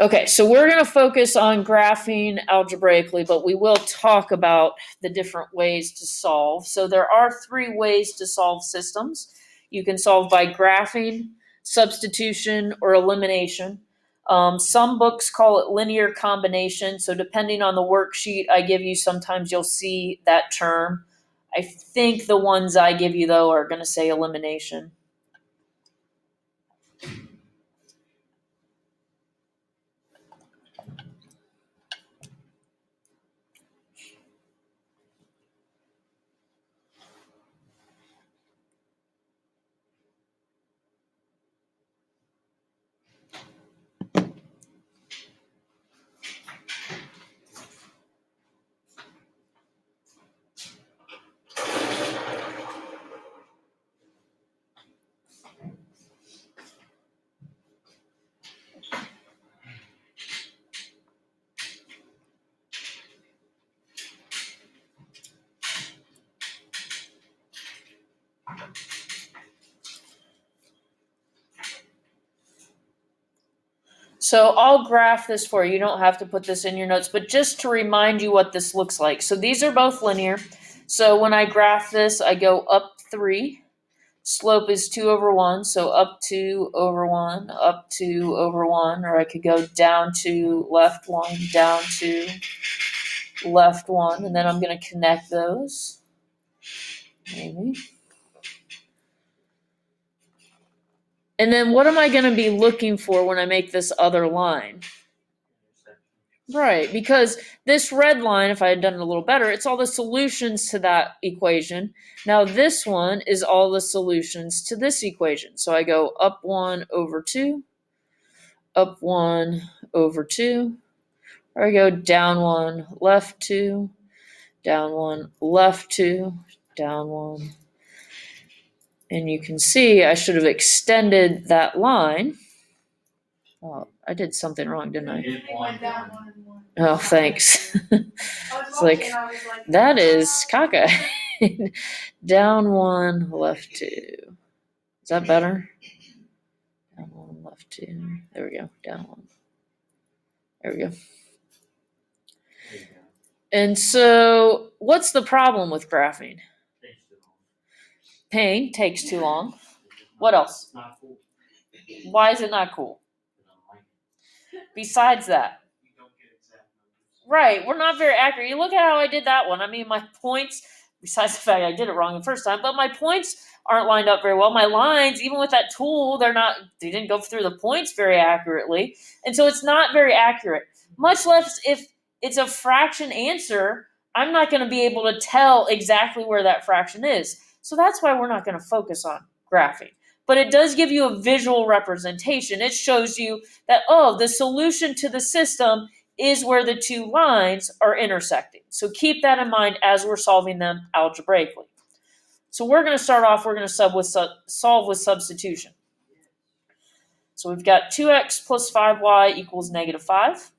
Okay, so we're going to focus on graphing algebraically, but we will talk about the different ways to solve. So there are 3 ways to solve systems. You can solve by graphing, substitution, or elimination. Some books call it linear combination. So depending on the worksheet I give you, sometimes you'll see that term. I think the ones I give you, though, are going to say elimination. So I'll graph this for you. You don't have to put this in your notes, but just to remind you what this looks like. So these are both linear. So when I graph this, I go up 3. Slope is 2 over 1. So up 2 over 1, up 2 over 1. Or I could go down 2, left 1, down 2, left 1. And then I'm going to connect those. Maybe. And then what am I going to be looking for when I make this other line? Right, because this red line, if I had done it a little better, it's all the solutions to that equation. Now this one is all the solutions to this equation. So I go up 1 over 2, up 1 over 2, or I go down 1, left 2, down 1, left 2, down 1. And you can see I should have extended that line. Oh, I did something wrong, didn't I? It went down 1 and 1. Oh, thanks. It's like, that is cockeyed. Down 1, left 2. Is that better? Down 1, left 2. There we go. Down 1. There we go. And so, what's the problem with graphing? Pain takes too long. What else? Not cool. Why is it not cool? Besides that. You don't get exact numbers. Right, we're not very accurate. You look at how I did that one. I mean, my points, besides the fact I did it wrong the first time, but my points aren't lined up very well. My lines, even with that tool, they didn't go through the points very accurately. And so it's not very accurate. Much less if it's a fraction answer, I'm not going to be able to tell exactly where that fraction is. So that's why we're not going to focus on graphing. But it does give you a visual representation. It shows you that, oh, the solution to the system is where the 2 lines are intersecting. So keep that in mind as we're solving them algebraically. So we're going to start off, we're going to solve with substitution. So we've got 2x plus 5y equals negative 5.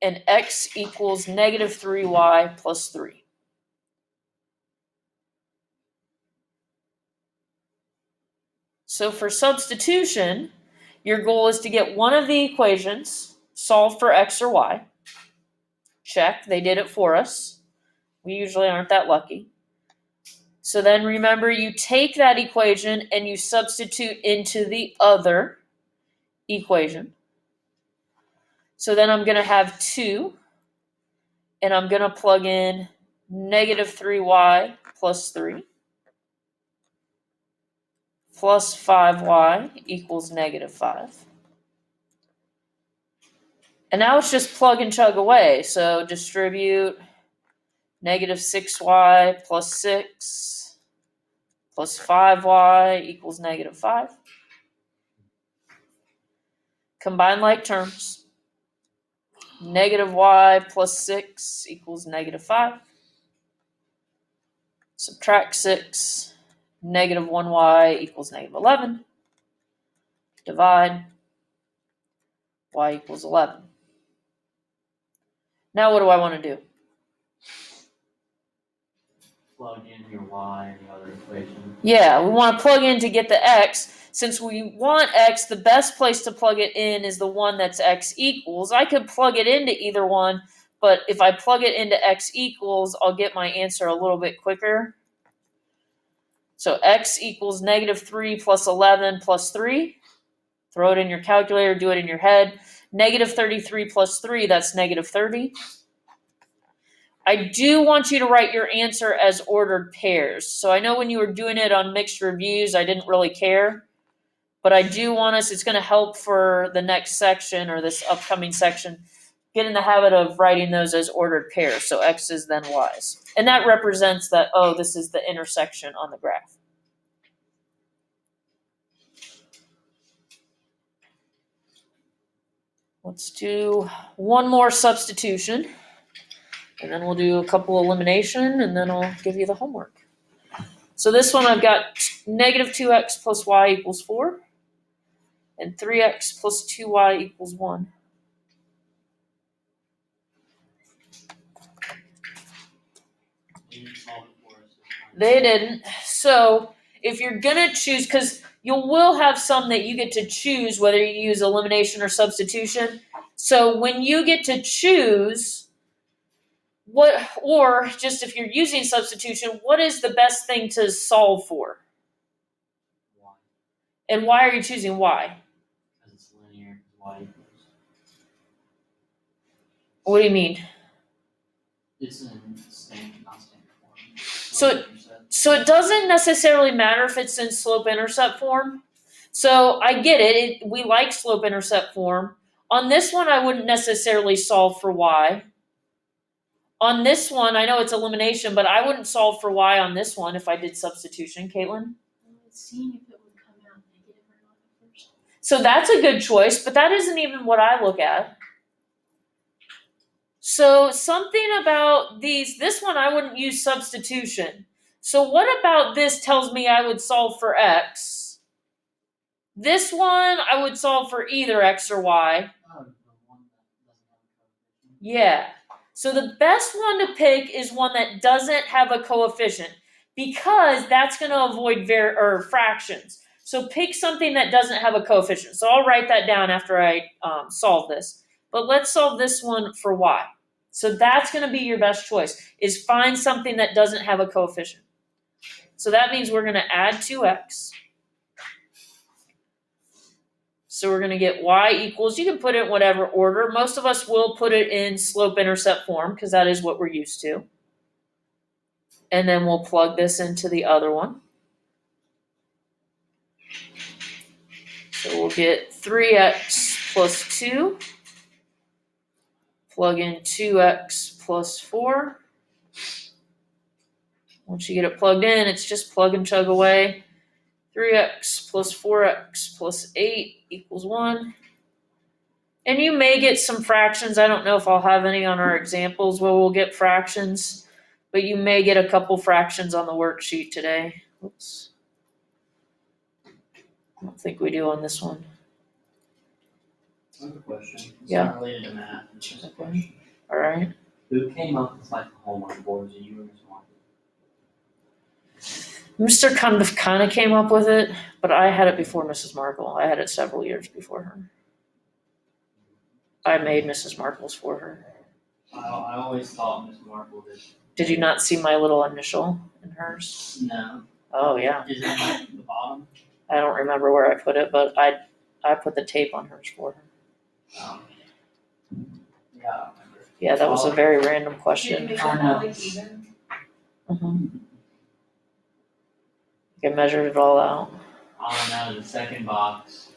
And x equals negative 3y plus 3. So for substitution, your goal is to get one of the equations, solve for x or y. Check, they did it for us. We usually aren't that lucky. So then remember, you take that equation and you substitute into the other equation. So then I'm going to have 2, and I'm going to plug in negative 3y plus 3. Plus 5y equals negative 5. And now it's just plug and chug away. So distribute negative 6y plus 6 plus 5y equals negative 5. Combine like terms. Negative y plus 6 equals negative 5. Subtract 6. Negative 1y equals negative 11. Divide. Y equals 11. Now what do I want to do? Plug in your y in the other equation. Yeah, we want to plug in to get the x. since we want x, the best place to plug it in is the one that's x equals. I could plug it into either one, but if I plug it into x equals, I'll get my answer a little bit quicker. So x equals -3 plus 11 plus 3. Throw it in your calculator, do it in your head. -33 plus 3, that's -30. I do want you to write your answer as ordered pairs. So I know when you were doing it on mixed reviews, I didn't really care. But I do want us, it's going to help for the next section or this upcoming section, get in the habit of writing those as ordered pairs. So x's then y's. And that represents that, oh, this is the intersection on the graph. Let's do one more substitution. And then we'll do a couple elimination, and then I'll give you the homework. So this one I've got -2x plus y equals 4. And 3x plus 2y equals 1. They didn't. So if you're gonna choose, because you will have some that you get to choose whether you use elimination or substitution. So when you get to choose what, or just if you're using substitution, what is the best thing to solve for? Y. And why are you choosing y? Because it's linear. Y equals. What do you mean? It's in standard, not standard form. So it doesn't necessarily matter if it's in slope-intercept form. So I get it. We like slope-intercept form. On this one, I wouldn't necessarily solve for y. On this one, I know it's elimination, but I wouldn't solve for y on this one if I did substitution, Caitlin. Seeing if it would come out negative or not at first. So that's a good choice, but that isn't even what I look at. So something about these, this one I wouldn't use substitution. So what about this tells me I would solve for x? This one I would solve for either x or y. Oh, the one that doesn't have a coefficient. Yeah. So the best one to pick is one that doesn't have a coefficient because that's going to avoid fractions. So pick something that doesn't have a coefficient. So I'll write that down after I solve this. But let's solve this one for y. So that's going to be your best choice, is find something that doesn't have a coefficient. So that means we're going to add 2x. So we're going to get y equals, you can put it in whatever order. Most of us will put it in slope-intercept form because that is what we're used to. And then we'll plug this into the other one. So we'll get 3x plus 2. Plug in 2x plus 4. Once you get it plugged in, it's just plug and chug away. 3x plus 4x plus 8 equals 1. And you may get some fractions. I don't know if I'll have any on our examples where we'll get fractions, but you may get a couple fractions on the worksheet today. Oops. I don't think we do on this one. I have a question. It's Yeah. not related to math. It's just a Okay. question. All right. Who came up with like the homework boards? You or Ms. Martin? Mr. kind of came up with it, but I had it before Mrs. Markle. I had it several years before her. I made Mrs. Markle's for her. I always thought Ms. Markle did. Did you not see my little initial in hers? No. Oh yeah. Is it at the bottom? I don't remember where I put it, but I put the tape on hers for her. Yeah, I remember. Yeah, that was a very random Did you question. make I it know. all like even? I measured it all out. I don't know, the second box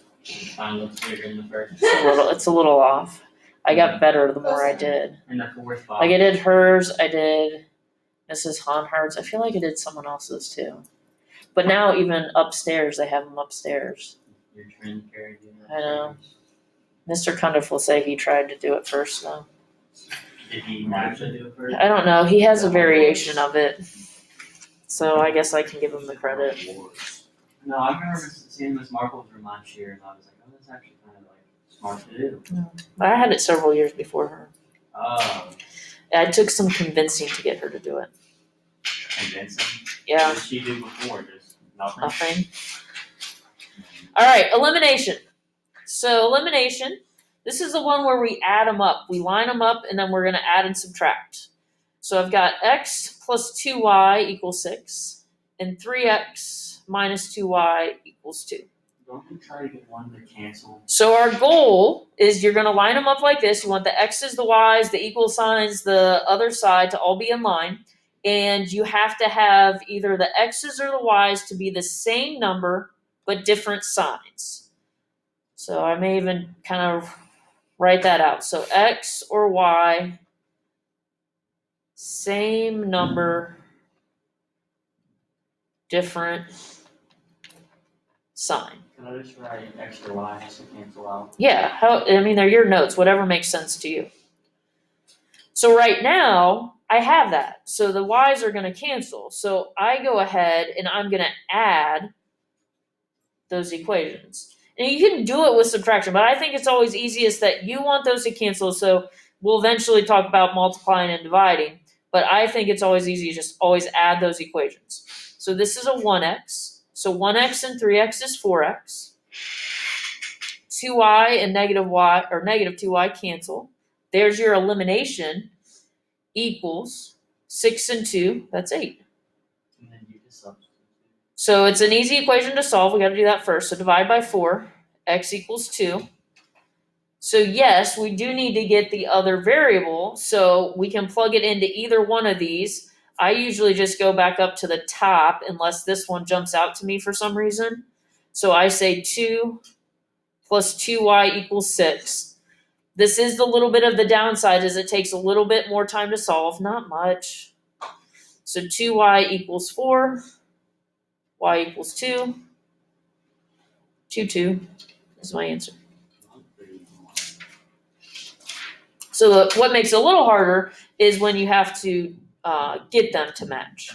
kind of looks bigger than the first. It's a little off. I got better the more I did. And the fourth box. Like I did hers, I did Mrs. Honhardt's. I feel like I did someone else's too. But now even upstairs, they have them upstairs. Your trend carried you. I know. Mr. Cundiff will say he tried to do it first though. Did he actually do it first? I don't know. He has a variation of it. So I guess I can give him the credit. No, I remember seeing Miss Markle from last year, and I was like, oh, that's actually kind of like smart to do. But I had it several years before her. Oh, I took some convincing to get her to do it. convincing. Yeah, What did she do before? Just nothing. nothing. All right, elimination. So elimination, this is the one where we add them up. We line them up, and then we're going to add and subtract. So I've got x plus 2y equals 6, and 3x minus 2y equals 2. Don't you try to get one to cancel? So our goal is you're going to line them up like this. You want the x's, the y's, the equal signs, the other side to all be in line. And you have to have either the x's or the y's to be the same number but different signs. So I may even kind of write that out. So x or y, same number, different sign. Can I just write x or y has to cancel out? Yeah, they're your notes, whatever makes sense to you. So right now, I have that. So the y's are going to cancel. So I go ahead and I'm going to add those equations. And you can do it with subtraction, but I think it's always easiest that you want those to cancel. So we'll eventually talk about multiplying and dividing, but I think it's always easy to just always add those equations. So this is a 1x. So 1x and 3x is 4x. 2y and negative y or negative 2y cancel. There's your elimination equals 6 and 2, that's 8. And then you just substitute. So it's an easy equation to solve. We got to do that first. So divide by 4, x equals 2. So yes, we do need to get the other variable, so we can plug it into either one of these. I usually just go back up to the top unless this one jumps out to me for some reason. So I say 2 plus 2y equals 6. This is the little bit of the downside is it takes a little bit more time to solve, not much. So 2y equals 4, y equals 2, 2 is my answer. So what makes it a little harder is when you have to get them to match.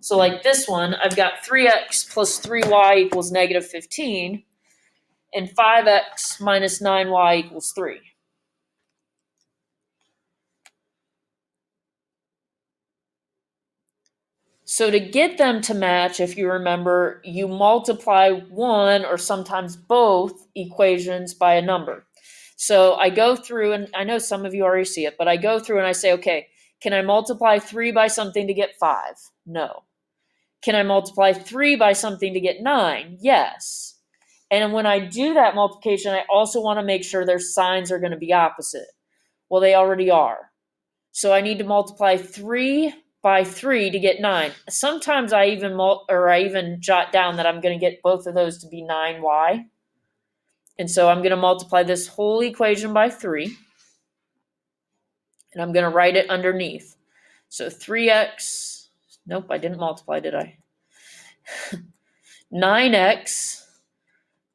So like this one, I've got 3x plus 3y equals negative 15, and 5x minus 9y equals 3. So to get them to match, if you remember, you multiply one or sometimes both equations by a number. So I go through, and I know some of you already see it, but I go through and I say, okay, can I multiply 3 by something to get 5? No. Can I multiply 3 by something to get 9? Yes. And when I do that multiplication, I also want to make sure their signs are going to be opposite. Well, they already are. So I need to multiply 3 by 3 to get 9. Sometimes I even jot down that I'm going to get both of those to be 9y. And so I'm going to multiply this whole equation by 3. And I'm going to write it underneath. So 3x, nope, I didn't multiply, did I? 9x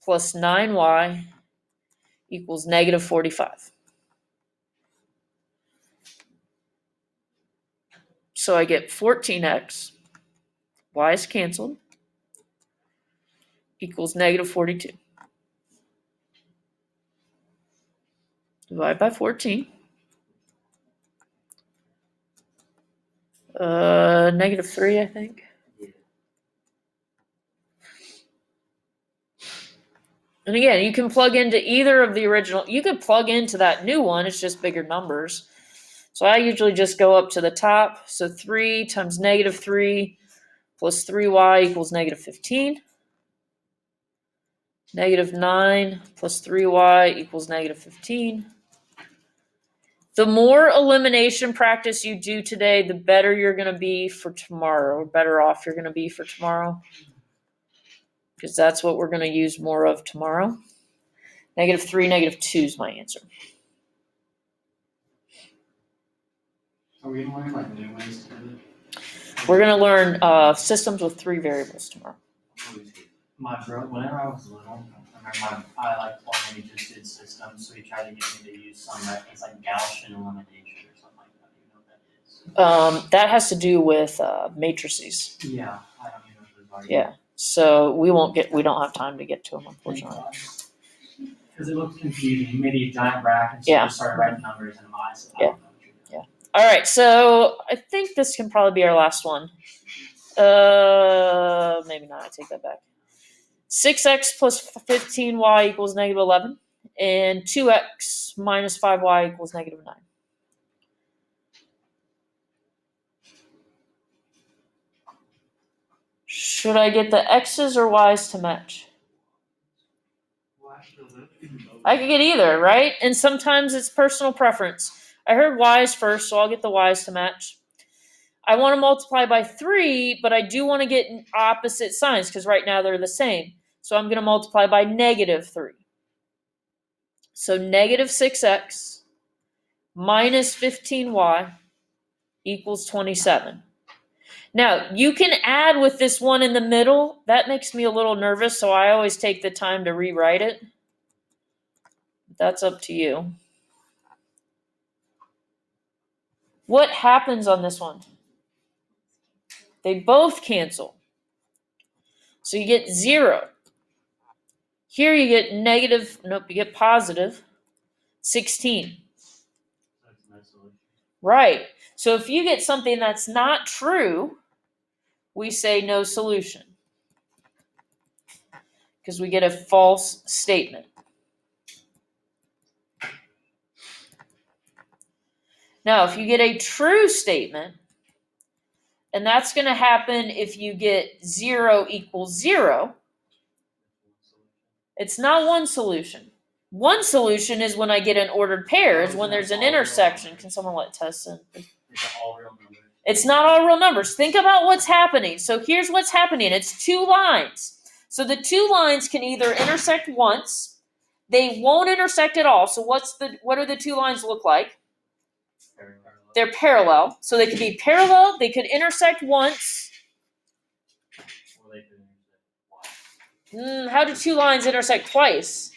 plus 9y equals negative 45. So I get 14x, y is canceled, equals negative 42. Divide by 14. Negative 3, I think. And again, you can plug into either of the original. You could plug into that new one. It's just bigger numbers. So I usually just go up to the top. So 3 times negative 3 plus 3y equals negative 15. Negative 9 plus 3y equals negative 15. The more elimination practice you do today, the better you're going to be for tomorrow, or better off you're going to be for tomorrow. Because that's what we're going to use more of tomorrow. Negative 3, negative 2 is my answer. Are we going to learn like new ways to do it? We're going to learn systems with 3 variables tomorrow. My bro, whenever I was little, I like only just did systems, so he tried to get me to use some that it's like Gaussian elimination or something like that. Do you know what that is? That has to do with matrices. Yeah, I don't even know if it's already. Yeah. So we don't have time to get to them, unfortunately. Because it looked confusing. He made these giant brackets, Yeah. and just started writing numbers and I said, I don't know what you're doing. All right, so I think this can probably be our last one. Maybe not. I take that back. 6x plus 15y equals negative 11. And 2x minus 5y equals negative 9. Should I get the x's or y's to match? I could get either, right? And sometimes it's personal preference. I heard y's first, so I'll get the y's to match. I want to multiply by 3, but I do want to get opposite signs because right now they're the same. So I'm going to multiply by negative 3. So negative 6x minus 15y equals 27. Now, you can add with this one in the middle. That makes me a little nervous, so I always take the time to rewrite it. That's up to you. What happens on this one? They both cancel. So you get 0. Here you get negative, nope, you get positive 16. That's no solution. Right. So if you get something that's not true, we say no solution. Because we get a false statement. Now, if you get a true statement, and that's going to happen if you get 0 equals 0, it's not one solution. One solution is when I get an ordered pair, is when there's an intersection. Can someone let Tess in? It's all real numbers. It's not all real numbers. Think about what's happening. So here's what's happening. It's 2 lines. So the 2 lines can either intersect once. They won't intersect at all. So what do the 2 lines look like? They're parallel. So they could be parallel. They could intersect once. Or they could intersect. How do 2 lines intersect twice?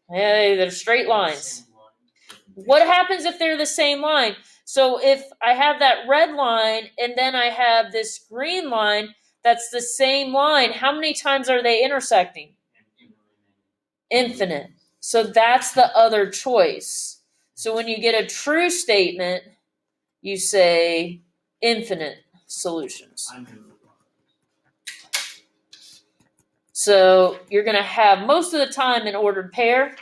Hey, they're straight lines. What happens if they're the same line? So if I have that red line and then I have this green line, that's the same line. How many times are they intersecting? Infinite. So that's the other choice. So when you get a true statement, you say infinite solutions. So you're going to have most of the time an ordered pair.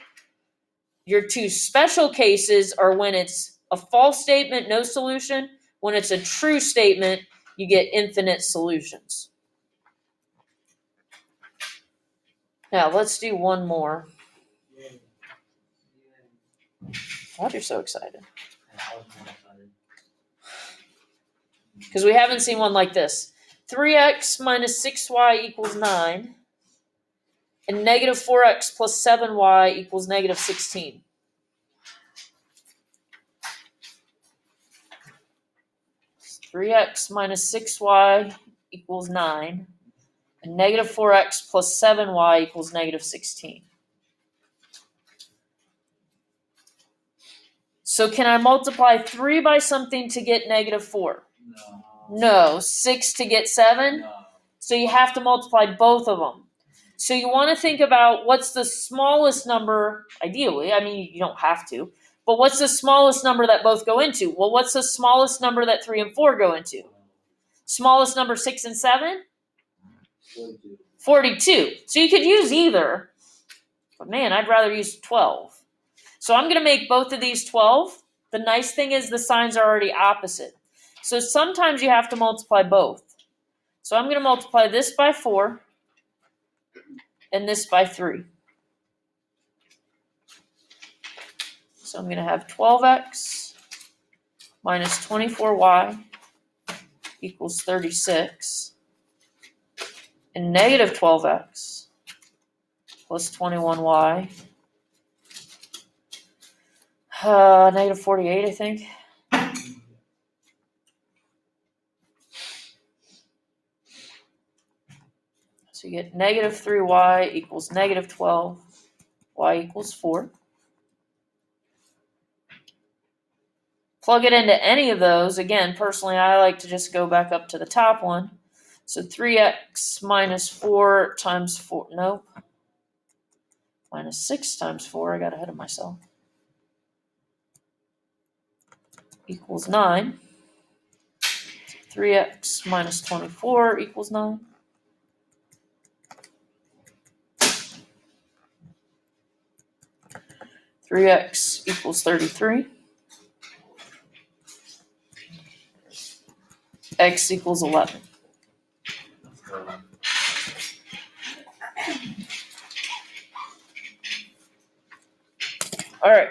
Your 2 special cases are when it's a false statement, no solution. When it's a true statement, you get infinite solutions. Now, let's do one more. God, you're so excited. Because we haven't seen one like this. 3x minus 6y equals 9. And negative 4x plus 7y equals negative 16. So 3x minus 6y equals 9. And negative 4x plus 7y equals negative 16. So can I multiply 3 by something to get negative 4? No. 6 to get 7? No. So you have to multiply both of them. So you want to think about what's the smallest number, ideally, I mean, you don't have to, but what's the smallest number that both go into? Well, what's the smallest number that 3 and 4 go into? Smallest number 6 and 7? 42. So you could use either, but man, I'd rather use 12. So I'm going to make both of these 12. The nice thing is the signs are already opposite. So sometimes you have to multiply both. So I'm going to multiply this by 4 and this by 3. So I'm going to have 12x minus 24y equals 36. And negative 12x plus 21y. Negative 48, I think. So you get negative 3y equals negative 12, y equals 4. Plug it into any of those. Again, personally, I like to just go back up to the top one. So 3x minus 4 times 4, nope. Minus 6 times 4, I got ahead of myself. Equals 9. 3x minus 24 equals 9. 3x equals 33. X equals 11. Let's go. All right.